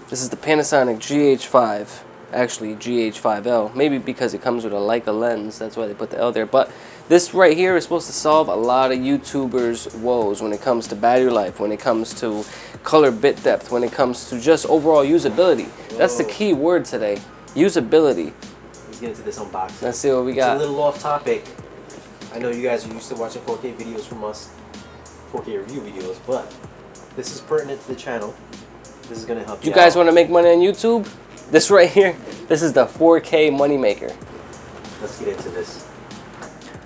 This is the Panasonic GH5, actually GH5L, maybe because it comes with a Leica lens, that's why they put the L there, but this right here is supposed to solve a lot of YouTubers' woes when it comes to battery life, when it comes to color bit depth, when it comes to just overall usability. That's the key word today, usability. Let's get into this unboxing. Let's see what we got. It's a little off topic. I know you guys are used to watching 4K videos from us, 4K review videos, but this is pertinent to the channel. This is going to help you. You guys want to make money on YouTube? This right here, this is the 4K moneymaker. Let's get into this.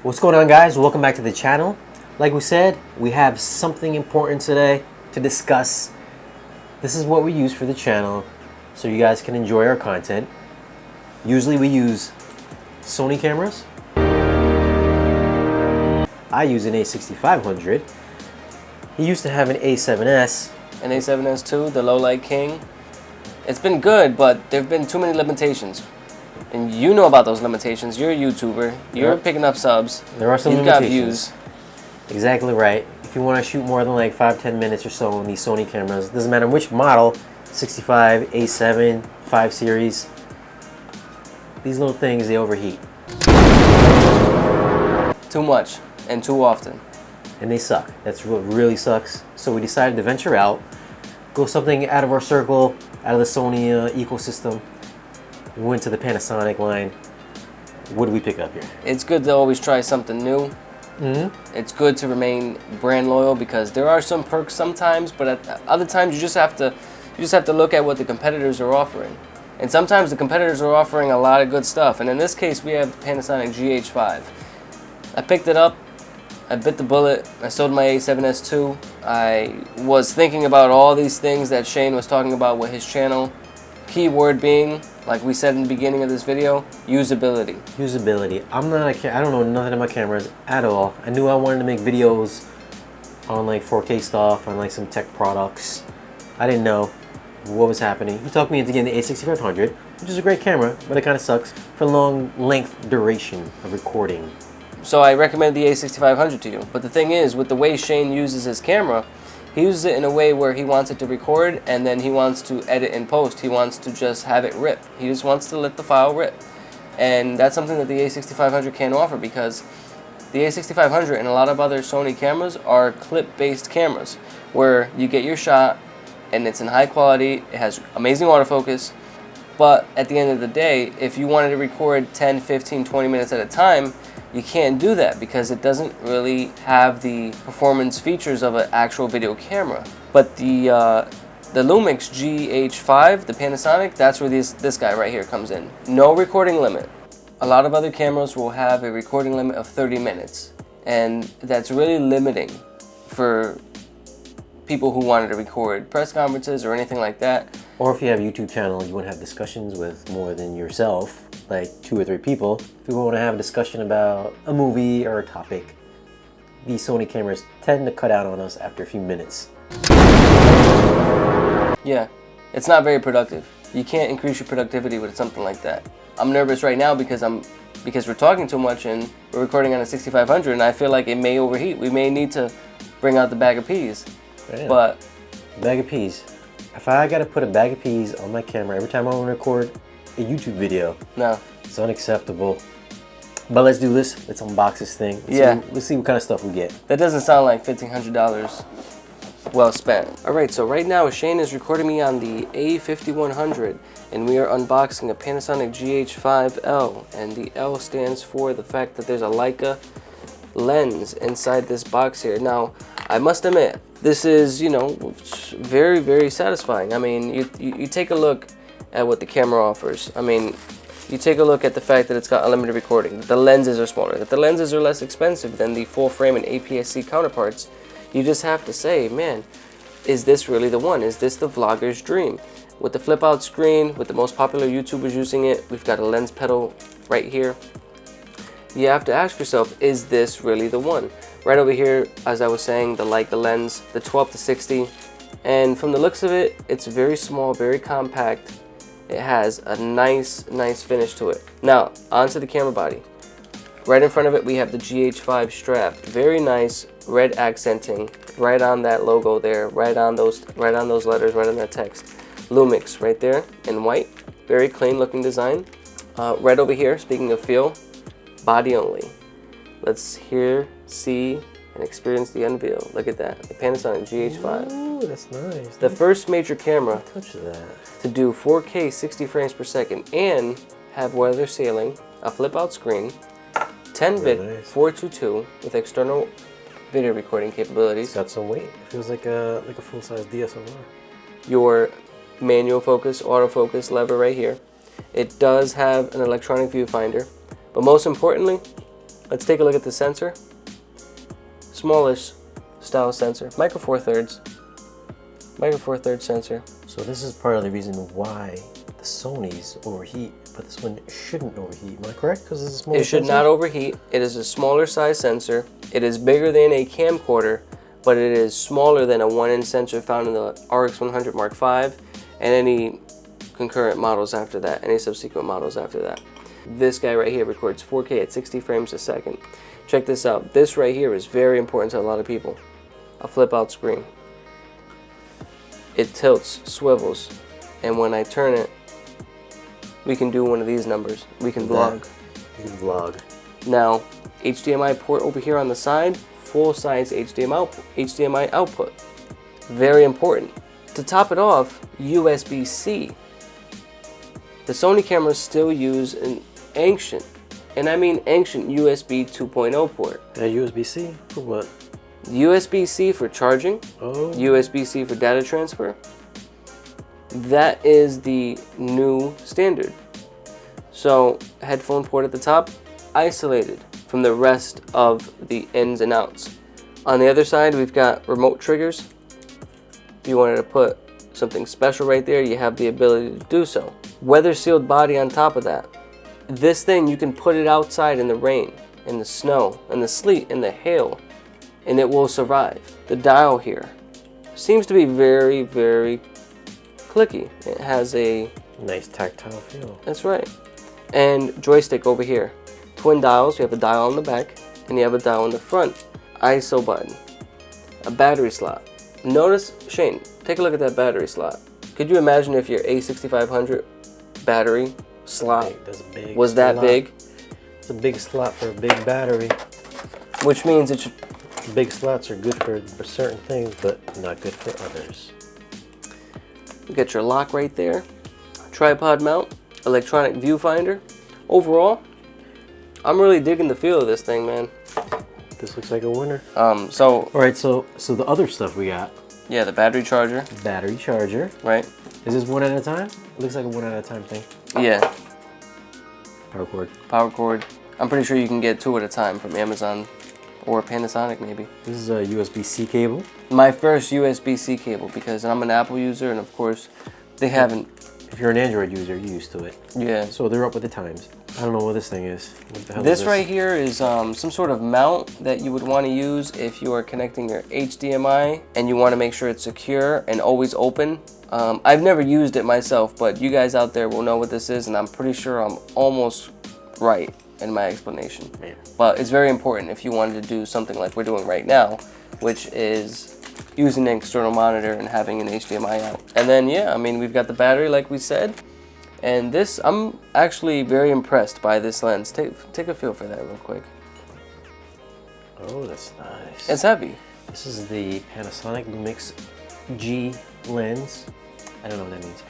What's going on, guys? Welcome back to the channel. Like we said, we have something important today to discuss. This is what we use for the channel so you guys can enjoy our content. Usually we use Sony cameras. I use an a6500. He used to have an a7S. An a7S II, the low light king. It's been good, but there have been too many limitations. And you know about those limitations. You're a YouTuber. You're picking up subs. There are some You've limitations. got views. Exactly right. If you want to shoot more than like 5-10 minutes or so on these Sony cameras, doesn't matter which model, 65, A7, 5 series, these little things, they overheat. Too much and too often. And they suck. That's what really sucks. So we decided to venture out, go something out of our circle, out of the Sony ecosystem. We went to the Panasonic line. What do we pick up here? It's good to always try something new. It's good to remain brand loyal because there are some perks sometimes, but at other times you just have to look at what the competitors are offering. And sometimes the competitors are offering a lot of good stuff. And in this case, we have Panasonic GH5. I picked it up. I bit the bullet. I sold my a7S II. I was thinking about all these things that Shane was talking about with his channel. Key word being, like we said in the beginning of this video, usability. Usability. I don't know nothing about cameras at all. I knew I wanted to make videos on like 4K stuff, on like some tech products. I didn't know what was happening. He talked me into getting the a6500, which is a great camera, but it kind of sucks for long length duration of recording. So I recommend the a6500 to you. But the thing is, with the way Shane uses his camera, he uses it in a way where he wants it to record and then he wants to edit and post. He wants to just have it rip. He just wants to let the file rip. And that's something that the a6500 can't offer because the a6500 and a lot of other Sony cameras are clip-based cameras where you get your shot and it's in high quality, it has amazing autofocus, but at the end of the day, if you wanted to record 10, 15, 20 minutes at a time, you can't do that because it doesn't really have the performance features of an actual video camera. But the Lumix GH5, the Panasonic, that's where this guy right here comes in. No recording limit. A lot of other cameras will have a recording limit of 30 minutes, and that's really limiting for people who wanted to record press conferences or anything like that. Or if you have a YouTube channel, you want to have discussions with more than yourself, like 2 or 3 people. If you want to have a discussion about a movie or a topic, these Sony cameras tend to cut out on us after a few minutes. Yeah, it's not very productive. You can't increase your productivity with something like that. I'm nervous right now because we're talking too much and we're recording on a 6500 and I feel like it may overheat. We may need to bring out the bag of peas. Damn. But bag of peas. If I gotta put a bag of peas on my camera every time I want to record a YouTube video, no, it's unacceptable. But let's do this. Let's unbox this thing. Let's see what kind of stuff we get. That doesn't sound like $1,500 well spent. Alright, so right now Shane is recording me on the A5100 and we are unboxing a Panasonic GH5L, and the L stands for the fact that there's a Leica lens inside this box here. Now, I must admit, this is, you know, very, very satisfying. I mean, you take a look at what the camera offers. I mean, you take a look at the fact that it's got unlimited recording, that the lenses are smaller, that the lenses are less expensive than the full frame and APS-C counterparts. You just have to say, man, is this really the one? Is this the vlogger's dream? With the flip out screen, with the most popular YouTubers using it, we've got a lens pedal right here. You have to ask yourself, is this really the one? Right over here, as I was saying, the Leica lens, the 12-60, and from the looks of it, it's very small, very compact. It has a nice finish to it. Now, onto the camera body. Right in front of it, we have the GH5 strap. Very nice red accenting right on that logo there, right on those letters, right on that text. Lumix right there in white. Very clean looking design. Right over here, speaking of feel, body only. Let's hear, see, and experience the unveil. Look at that, the Panasonic GH5. Ooh, that's nice. The first major camera Touch that. to do 4K 60 frames per second and have weather sealing, a flip out screen, 10-bit nice. 422 with external video recording capabilities. It's got some weight. It feels like a full-size DSLR. Your manual focus, autofocus lever right here. It does have an electronic viewfinder, but most importantly, let's take a look at the sensor. Smallish style sensor, micro four thirds sensor. So this is part of the reason why the Sonys overheat, but this one shouldn't overheat. Am I correct? Because it's a smaller It should sensor? not overheat. It is a smaller size sensor. It is bigger than a camcorder, but it is smaller than a 1-inch sensor found in the RX100 Mark V and any concurrent models after that, any subsequent models after that. This guy right here records 4K at 60 frames a second. Check this out. This right here is very important to a lot of people. A flip out screen. It tilts, swivels, and when I turn it, we can do one of these numbers. We can vlog. You can vlog. Now, HDMI port over here on the side, full-size HDMI output. Very important. To top it off, USB-C. The Sony cameras still use an ancient, and I mean ancient USB 2.0 port. USB-C for what? USB-C for charging, Oh. USB-C for data transfer. That is the new standard. So, headphone port at the top, isolated from the rest of the ins and outs. On the other side, we've got remote triggers. If you wanted to put something special right there, you have the ability to do so. Weather sealed body on top of that. This thing, you can put it outside in the rain, in the snow, in the sleet, in the hail, and it will survive. The dial here seems to be very, very clicky. It has a Nice tactile feel. That's right. And joystick over here. Twin dials. You have a dial on the back and you have a dial on the front. ISO button. A battery slot. Notice, Shane, take a look at that battery slot. Could you imagine if your A6500 battery slot That's a big was that slot. big? It's a big slot for a big battery. Which means it should... Big slots are good for certain things, but not good for others. You get your lock right there. Tripod mount. Electronic viewfinder. Overall, I'm really digging the feel of this thing, man. This looks like a winner. So All right, so the other stuff we got. yeah, the battery charger, Battery charger. right? Is this one at a time? It looks like a one at a time thing. Yeah, Power cord. power cord. I'm pretty sure you can get 2 at a time from Amazon or Panasonic maybe. This is a USB-C cable. My first USB-C cable because I'm an Apple user and of course they haven't. If you're an Android user, you're used to it. Yeah. So they're up with the times. I don't know what this thing is. What the hell This is right here is some sort of mount that you would want to use if you are connecting your HDMI and you want to make sure it's secure and always open. I've never used it myself, but you guys out there will know what this is and I'm pretty sure I'm almost right in my explanation. Man. But it's very important if you wanted to do something like we're doing right now, which is using an external monitor and having an HDMI out. And then yeah, I mean we've got the battery like we said. And this, I'm actually very impressed by this lens. Take a feel for that real quick. Oh, that's nice. It's heavy. This is the Panasonic Lumix G lens. I don't know what that means.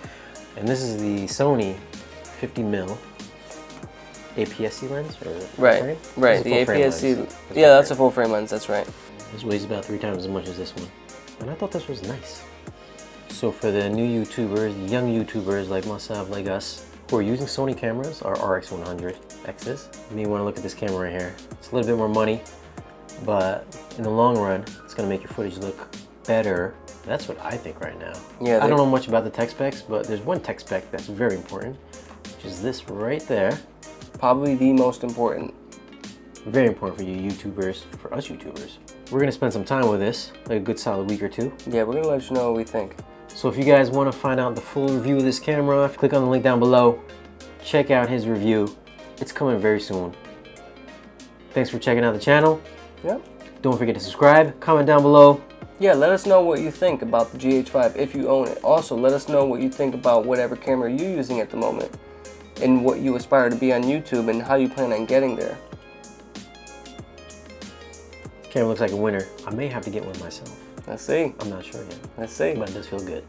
And this is the Sony 50mm APS-C lens? Or Right, frame? right. This is a The full frame APS-C. lens. Yeah, that's a full frame lens. That's right. This weighs about 3 times as much as this one. And I thought this was nice. So for the new YouTubers, the young YouTubers like myself, like us, who are using Sony cameras, or RX100 X's, you may want to look at this camera right here. It's a little bit more money, but in the long run, it's going to make your footage look better. That's what I think right now. Yeah, I don't know much about the tech specs, but there's one tech spec that's very important, which is this right there. Probably the most important. Very important for you YouTubers, for us YouTubers. We're going to spend some time with this, like a good solid week or 2. Yeah, we're gonna let you know what we think. So if you guys want to find out the full review of this camera, click on the link down below. Check out his review. It's coming very soon. Thanks for checking out the channel. Yeah. Don't forget to subscribe, comment down below, Yeah, let us know what you think about the GH5 if you own it. Also, let us know what you think about whatever camera you're using at the moment and what you aspire to be on YouTube and how you plan on getting there. Camera looks like a winner. I may have to get one myself. Let's see. I'm not sure yet. Let's see. But it does feel good.